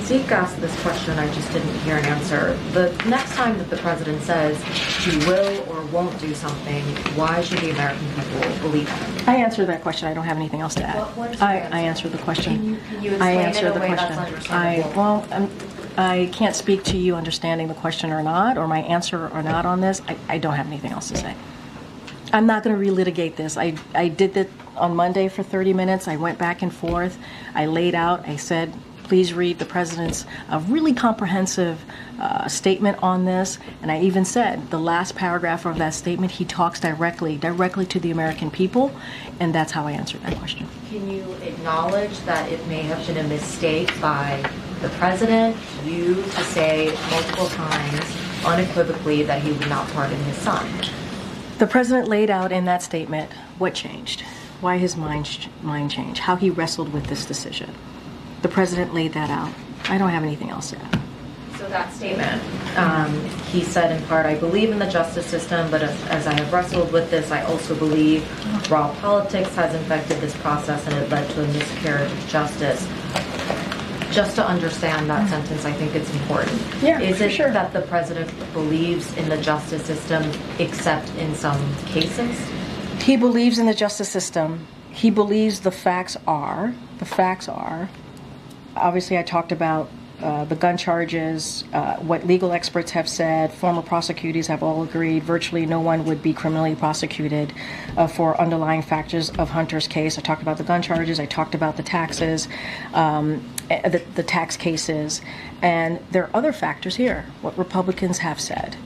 Zeke asked this question, I just didn't hear an answer. The next time that the president says he will or won't do something, why should the American people believe him? I answered that question. I don't have anything else to add. What is your answer? I answered the question. Can you explain it in a way that's understandable? I can't speak to you understanding the question or not, or my answer or not on this. I don't have anything else to say. I'm not going to relitigate this. I did that on Monday for 30 minutes. I went back and forth. I laid out. I said, please read the president's really comprehensive statement on this. And I even said the last paragraph of that statement, he talks directly to the American people. And that's how I answered that question. Can you acknowledge that it may have been a mistake by the president, you, to say multiple times unequivocally that he would not pardon his son? The president laid out in that statement what changed, why his mind changed, how he wrestled with this decision. The president laid that out. I don't have anything else to add. So that statement, he said in part, I believe in the justice system, but as I have wrestled with this, I also believe raw politics has infected this process and it led to a miscarriage of justice. Just to understand that sentence, I think it's important. Yeah, is it sure that the president believes in the justice system except in some cases? He believes in the justice system. He believes the facts are. Obviously, I talked about the gun charges, what legal experts have said, former prosecutors have all agreed virtually no one would be criminally prosecuted for underlying factors of Hunter's case. I talked about the gun charges, I talked about the taxes, the tax cases, and there are other factors here, what Republicans have said,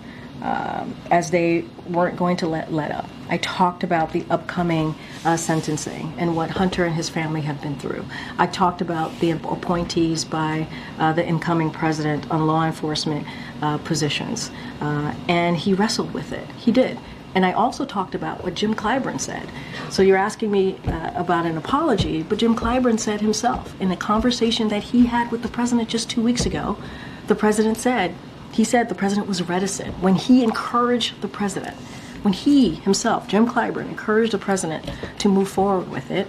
as they weren't going to let up. I talked about the upcoming sentencing and what Hunter and his family have been through. I talked about the appointees by the incoming president on law enforcement positions, and he wrestled with it. He did. And I also talked about what Jim Clyburn said. So you're asking me about an apology, but Jim Clyburn said himself in a conversation that he had with the president just 2 weeks ago, the president said, the president was reticent when he encouraged the president. When he himself, Jim Clyburn, encouraged the president to move forward with it,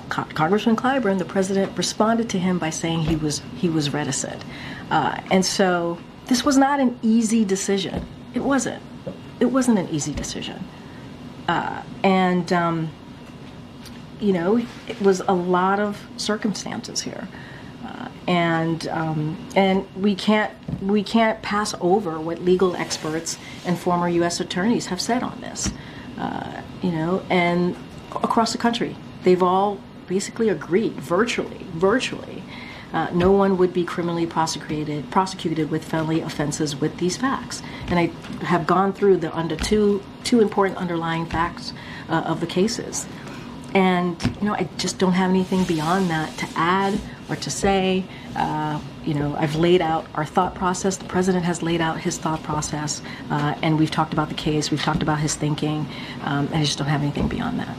Congressman Clyburn, the president, responded to him by saying he was reticent. And so this was not an easy decision. It wasn't. It wasn't an easy decision. It was a lot of circumstances here. And we can't pass over what legal experts and former U.S. attorneys have said on this, and across the country, they've all basically agreed virtually, no one would be criminally prosecuted with felony offenses with these facts. And I have gone through the two important underlying facts of the cases. And, I just don't have anything beyond that to add or to say. I've laid out our thought process. The president has laid out his thought process. And we've talked about the case. We've talked about his thinking. And I just don't have anything beyond that.